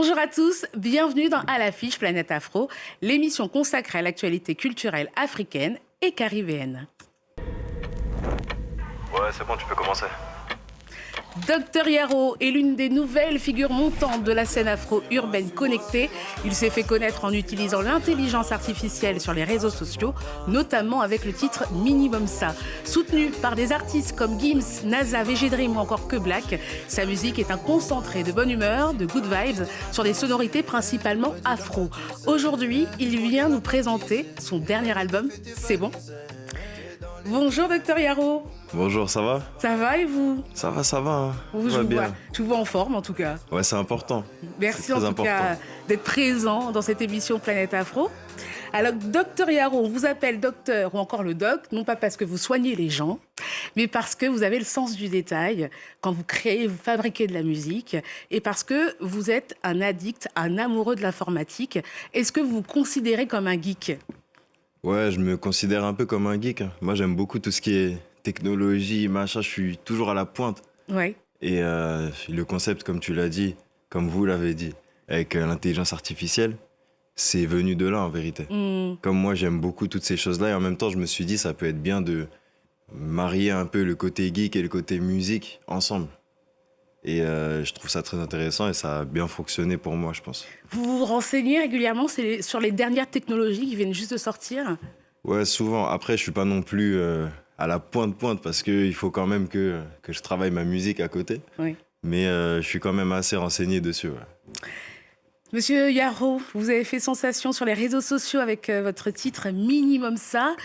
Bonjour à tous, bienvenue dans À l'affiche Planète Afro, l'émission consacrée à l'actualité culturelle africaine et caribéenne. Ouais, c'est bon, tu peux commencer. Dr Yaro est l'une des nouvelles figures montantes de la scène afro-urbaine connectée. Il s'est fait connaître en utilisant l'intelligence artificielle sur les réseaux sociaux, notamment avec le titre Minimum Ça. Soutenu par des artistes comme Gims, NASA, VG Dream ou encore Que Black, sa musique est un concentré de bonne humeur, de good vibes, sur des sonorités principalement afro. Aujourd'hui, il vient nous présenter son dernier album, C'est bon. Bonjour Dr Yaro. Bonjour, ça va? Ça va et vous? Ça va, hein. Je vous vois en forme en tout cas. Ouais, c'est important. Merci en tout cas d'être présent dans cette émission Planète Afro. Alors, Dr Yaro, on vous appelle docteur ou encore le doc, non pas parce que vous soignez les gens, mais parce que vous avez le sens du détail quand vous créez, vous fabriquez de la musique, et parce que vous êtes un addict, un amoureux de l'informatique. Est-ce que vous vous considérez comme un geek? Ouais, je me considère un peu comme un geek. Moi, j'aime beaucoup tout ce qui est technologie, machin. Je suis toujours à la pointe. Ouais. Et le concept, comme tu l'as dit, comme vous l'avez dit, avec l'intelligence artificielle, c'est venu de là en vérité. Comme moi, j'aime beaucoup toutes ces choses-là. Et en même temps, je me suis dit, ça peut être bien de marier un peu le côté geek et le côté musique ensemble. Et je trouve ça très intéressant et ça a bien fonctionné pour moi, je pense. Vous vous renseignez régulièrement sur les dernières technologies qui viennent juste de sortir? Ouais, souvent. Après, je suis pas non plus à la pointe parce qu'il faut quand même que je travaille ma musique à côté. Oui. Mais je suis quand même assez renseigné dessus. Ouais. Monsieur Yaro, vous avez fait sensation sur les réseaux sociaux avec votre titre Minimum Ça.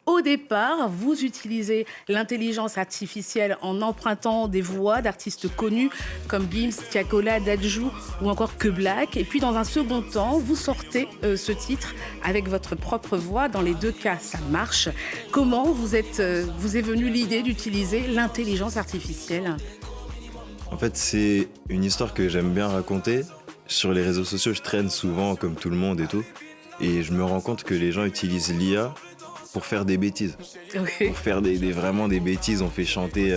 Au départ, vous utilisez l'intelligence artificielle en empruntant des voix d'artistes connus comme Gims, Tiakola, Dadju ou encore Que Black. Et puis dans un second temps, vous sortez ce titre avec votre propre voix. Dans les deux cas, ça marche. Comment vous est venue l'idée d'utiliser l'intelligence artificielle? En fait, c'est une histoire que j'aime bien raconter. Sur les réseaux sociaux, je traîne souvent comme tout le monde et tout. Et je me rends compte que les gens utilisent l'IA pour faire des bêtises. Okay. Pour faire vraiment des bêtises. On fait chanter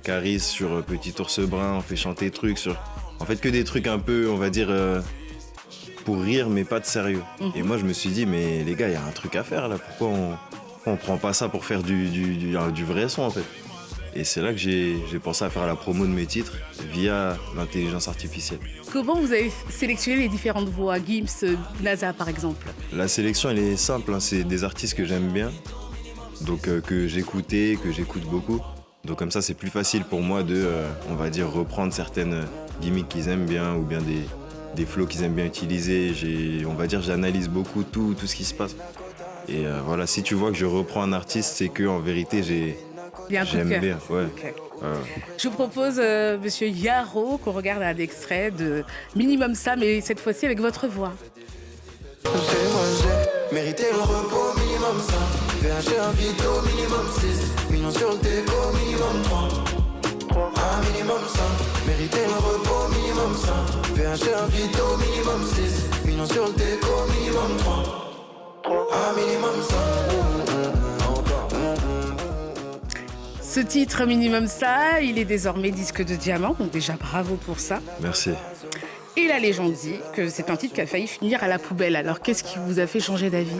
Caris sur Petit Ours Brun, on fait chanter trucs sur... En fait, que des trucs un peu, on va dire, pour rire, mais pas de sérieux. Et moi, je me suis dit, mais les gars, il y a un truc à faire là. Pourquoi on prend pas ça pour faire du vrai son, en fait? Et c'est là que j'ai pensé à faire la promo de mes titres via l'intelligence artificielle. Comment vous avez sélectionné les différentes voix, Gims, NASA par exemple? La sélection, elle est simple, hein. C'est des artistes que j'aime bien, donc que j'écoutais, que j'écoute beaucoup. Donc comme ça, c'est plus facile pour moi de, on va dire, reprendre certaines gimmicks qu'ils aiment bien ou bien des flows qu'ils aiment bien utiliser. On va dire, j'analyse beaucoup tout ce qui se passe. Et voilà, si tu vois que je reprends un artiste, c'est qu'en vérité, j'aime bien. Ouais. Okay. Je vous propose, monsieur Yaro, qu'on regarde un extrait de Minimum Ça, mais cette fois-ci avec votre voix. Moi j'ai mérité le repos, minimum ça. VH un vito, minimum 6. Millions sur le déco, minimum 3. Un minimum ça. Mérité le repos, minimum ça. VH un vito, minimum 6. Millions sur le déco, minimum 3. Un minimum ça. Ce titre Minimum Ça, il est désormais disque de diamant, donc déjà bravo pour ça. Merci. Et la légende dit que c'est un titre qui a failli finir à la poubelle. Alors qu'est-ce qui vous a fait changer d'avis?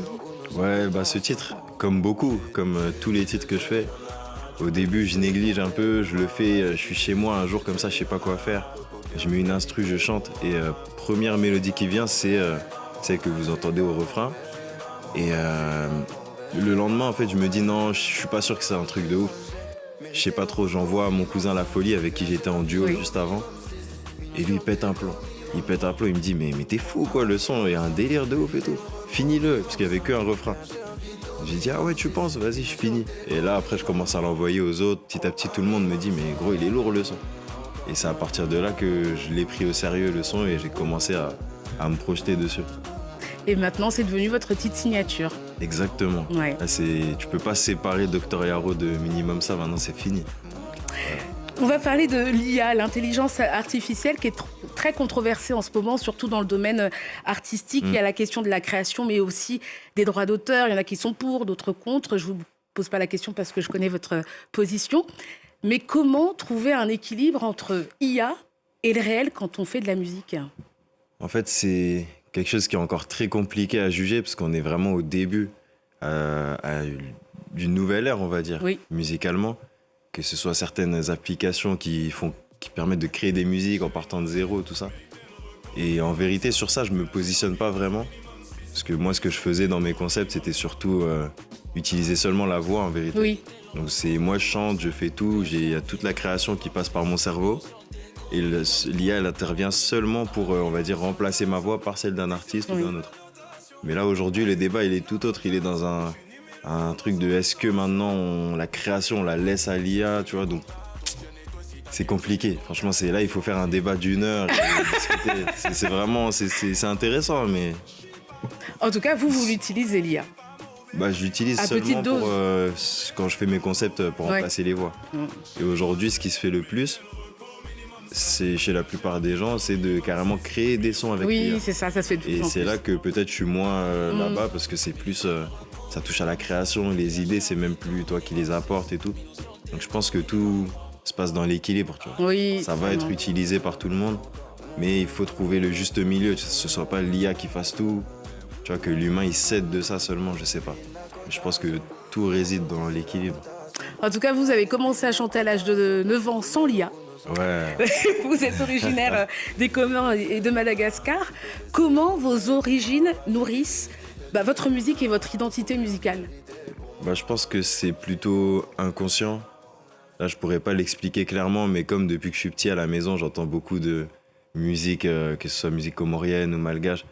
Ouais, bah ce titre, comme beaucoup, comme tous les titres que je fais, au début je néglige un peu, je le fais, je suis chez moi un jour comme ça, je sais pas quoi faire. Je mets une instru, je chante et première mélodie qui vient, c'est celle que vous entendez au refrain. Et le lendemain, en fait, je me dis non, je suis pas sûr que c'est un truc de ouf. Je sais pas trop, j'envoie à mon cousin La Folie avec qui j'étais en duo juste avant. Et lui, il pète un plomb. Il me dit, mais t'es fou quoi, le son, il y a un délire de ouf et tout. Finis-le, parce qu'il y avait qu'un refrain. J'ai dit, ah ouais, tu penses, vas-y, je finis. Et là, après, je commence à l'envoyer aux autres. Petit à petit, tout le monde me dit, mais gros, il est lourd le son. Et c'est à partir de là que je l'ai pris au sérieux, le son, et j'ai commencé à me projeter dessus. Et maintenant, c'est devenu votre titre signature. Exactement. Ouais. Là, tu peux pas séparer Dr Yaro de Minimum Ça, maintenant c'est fini. On va parler de l'IA, l'intelligence artificielle, qui est très controversée en ce moment, surtout dans le domaine artistique. Il y a la question de la création, mais aussi des droits d'auteur. Il y en a qui sont pour, d'autres contre. Je ne vous pose pas la question parce que je connais votre position. Mais comment trouver un équilibre entre IA et le réel quand on fait de la musique? En fait, c'est quelque chose qui est encore très compliqué à juger parce qu'on est vraiment au début d'une nouvelle ère, on va dire, Oui. musicalement. Que ce soit certaines applications qui permettent de créer des musiques en partant de zéro, tout ça. Et en vérité, sur ça, je me positionne pas vraiment. Parce que moi, ce que je faisais dans mes concepts, c'était surtout utiliser seulement la voix, en vérité. Oui. Donc moi, je chante, je fais tout, il y a toute la création qui passe par mon cerveau. Et l'IA, elle intervient seulement pour, on va dire, remplacer ma voix par celle d'un artiste ou d'un autre. Mais là, aujourd'hui, le débat, il est tout autre. Il est dans un truc de est-ce que maintenant, la création, on la laisse à l'IA, tu vois. Donc, c'est compliqué. Franchement, là, il faut faire un débat d'1 heure. Et c'est vraiment, c'est intéressant, mais... En tout cas, vous l'utilisez, l'IA. Bah, je l'utilise À seulement petite dose. quand je fais mes concepts pour remplacer les voix. Et aujourd'hui, ce qui se fait le plus, c'est chez la plupart des gens, c'est de carrément créer des sons avec l'IA. Oui, c'est ça se fait de plus en Et plus. c'est là que peut-être je suis moins là-bas parce que c'est plus, ça touche à la création, les idées, c'est même plus toi qui les apportes et tout. Donc je pense que tout se passe dans l'équilibre, tu vois. Oui, Ça va être utilisé par tout le monde, mais il faut trouver le juste milieu, que ce soit pas l'IA qui fasse tout, tu vois, que l'humain il cède de ça seulement, je sais pas. Je pense que tout réside dans l'équilibre. En tout cas, vous avez commencé à chanter à l'âge de 9 ans sans l'IA. Ouais. Vous êtes originaire des Comores et de Madagascar. Comment vos origines nourrissent votre musique et votre identité musicale? Bah, je pense que c'est plutôt inconscient. Là, je pourrais pas l'expliquer clairement, mais comme depuis que je suis petit à la maison, j'entends beaucoup de musique, que ce soit musique comorienne ou malgache,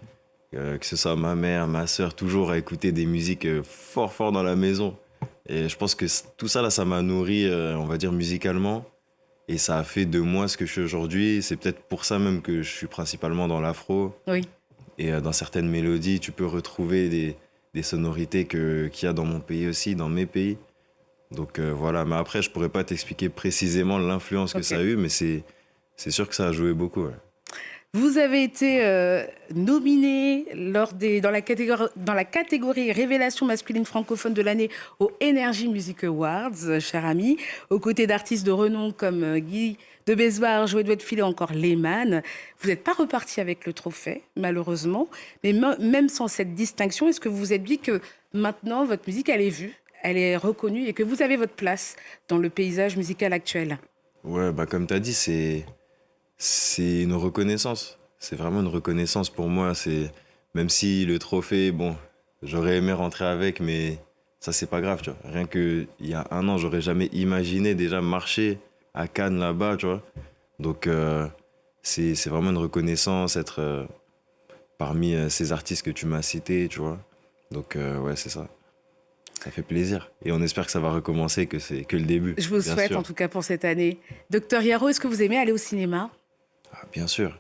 que ce soit ma mère, ma sœur, toujours à écouter des musiques fort fort dans la maison. Et je pense que tout ça, là, ça m'a nourri, on va dire, musicalement. Et ça a fait de moi ce que je suis aujourd'hui. C'est peut-être pour ça même que je suis principalement dans l'afro. Oui. Et dans certaines mélodies, tu peux retrouver des sonorités qu'il y a dans mon pays aussi, dans mes pays. Donc voilà, mais après, je pourrais pas t'expliquer précisément l'influence que ça a eu, mais c'est sûr que ça a joué beaucoup. Ouais. Vous avez été nominé dans la catégorie Révélation masculine francophone de l'année aux Energy Music Awards, cher ami, aux côtés d'artistes de renom comme Guy de Besbar, Joël Douet-Filet, encore Lehman. Vous n'êtes pas reparti avec le trophée, malheureusement, mais même sans cette distinction, est-ce que vous vous êtes dit que maintenant, votre musique, elle est vue, elle est reconnue et que vous avez votre place dans le paysage musical actuel? Ouais, bah comme tu as dit, c'est une reconnaissance. C'est vraiment une reconnaissance pour moi. Même si le trophée, bon, j'aurais aimé rentrer avec, mais ça, c'est pas grave, tu vois. Rien qu'il y a 1 an, j'aurais jamais imaginé déjà marcher à Cannes là-bas, tu vois. Donc, c'est vraiment une reconnaissance, être parmi ces artistes que tu m'as cités, tu vois. Donc, ouais, c'est ça. Ça fait plaisir. Et on espère que ça va recommencer, que c'est que le début. Je vous souhaite, en tout cas, pour cette année. Docteur Yaro, est-ce que vous aimez aller au cinéma? Bien sûr.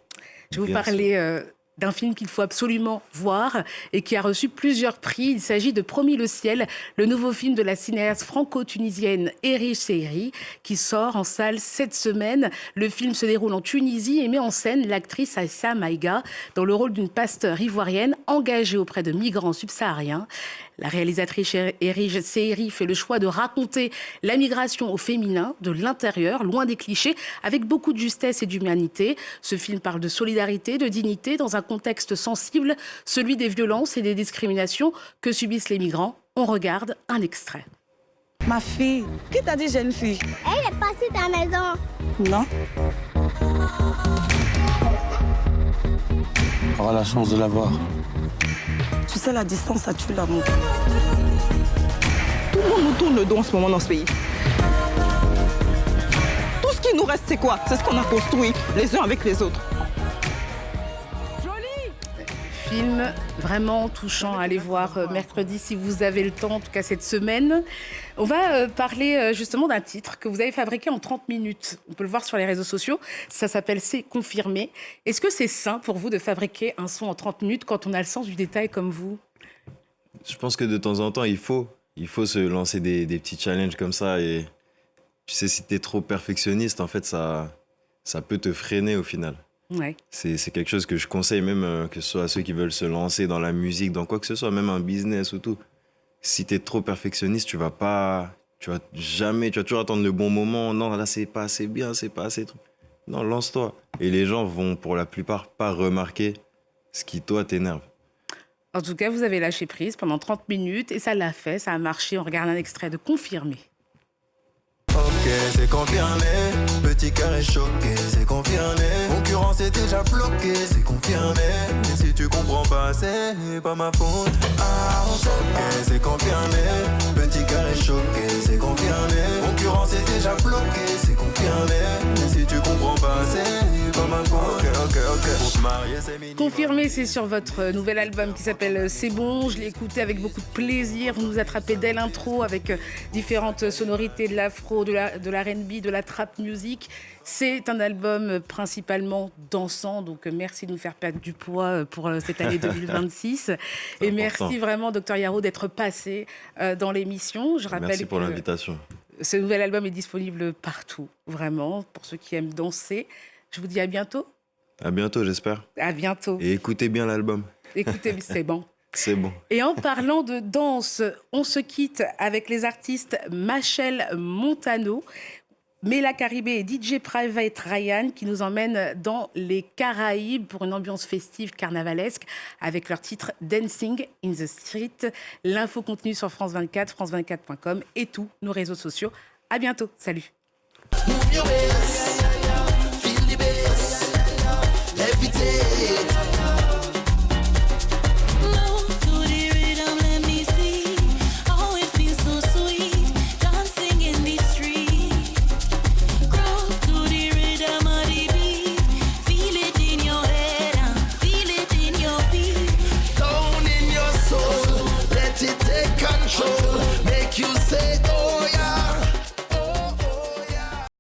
Je vais vous parler d'un film qu'il faut absolument voir et qui a reçu plusieurs prix. Il s'agit de Promis le ciel, le nouveau film de la cinéaste franco-tunisienne Erich Seiri, qui sort en salle cette semaine. Le film se déroule en Tunisie et met en scène l'actrice Aïssa Maïga dans le rôle d'une pasteure ivoirienne engagée auprès de migrants subsahariens. La réalisatrice Erich Seiri fait le choix de raconter la migration au féminin, de l'intérieur, loin des clichés, avec beaucoup de justesse et d'humanité. Ce film parle de solidarité, de dignité, dans un contexte sensible, celui des violences et des discriminations que subissent les migrants. On regarde un extrait. Ma fille, qui t'a dit jeune fille? Elle est passée dans la maison. Non. On aura la chance de la voir. Tu sais, la distance, ça tue l'amour. Tout le monde nous tourne le dos en ce moment dans ce pays. Tout ce qui nous reste, c'est quoi? C'est ce qu'on a construit les uns avec les autres. Film vraiment touchant à aller voir mercredi si vous avez le temps, en tout cas cette semaine. On va parler justement d'un titre que vous avez fabriqué en 30 minutes. On peut le voir sur les réseaux sociaux. Ça s'appelle C'est confirmé. Est-ce que c'est sain pour vous de fabriquer un son en 30 minutes quand on a le sens du détail comme vous? Je pense que de temps en temps, il faut se lancer des petits challenges comme ça. Et tu sais, si tu es trop perfectionniste, en fait, ça peut te freiner au final. Ouais. C'est quelque chose que je conseille même, que ce soit à ceux qui veulent se lancer dans la musique, dans quoi que ce soit, même un business ou tout. Si tu es trop perfectionniste, tu vas toujours attendre le bon moment. Non, là, c'est pas assez bien, c'est pas assez... Non, lance-toi. Et les gens vont, pour la plupart, pas remarquer ce qui, toi, t'énerve. En tout cas, vous avez lâché prise pendant 30 minutes et ça l'a fait, ça a marché. On regarde un extrait de Confirmé. Ok, c'est confirmé. Petit cœur est choqué, c'est confirmé. Concurrence est déjà bloquée, c'est confirmé. Et si tu comprends pas, c'est pas ma faute. Ah, ok, c'est confirmé. Petit cœur est choqué, c'est confirmé. Concurrence est déjà bloquée, c'est confirmé. Et si tu comprends pas, c'est pas ma faute. Ok. Pour te marier, c'est minimum. Confirmé, c'est sur votre nouvel album qui s'appelle C'est bon. Je l'ai écouté avec beaucoup de plaisir. Vous nous attrapez dès l'intro avec différentes sonorités de l'afro, de la R&B, de la trap music. C'est un album principalement dansant, donc merci de nous faire perdre du poids pour cette année 2026. Et merci vraiment, Dr Yaro, d'être passé dans l'émission. Je rappelle Merci pour que l'invitation. ce nouvel album est disponible partout, vraiment, pour ceux qui aiment danser. Je vous dis à bientôt. À bientôt, j'espère. À bientôt. Et écoutez bien l'album. Écoutez, c'est bon. C'est bon. Et en parlant de danse, on se quitte avec les artistes Machel Montano, Mela Caribé et DJ Private Ryan qui nous emmènent dans les Caraïbes pour une ambiance festive carnavalesque avec leur titre Dancing in the Street. L'info continue sur France 24, france24.com et tous nos réseaux sociaux. À bientôt. Salut. Move your waist, feel the bass, levitate. Move to the rhythm, let me see. Oh, it feels so sweet, dancing in the street. Groove to the rhythm of the beat. Feel it in your head and feel it in your feet. Down in your soul, let it take control.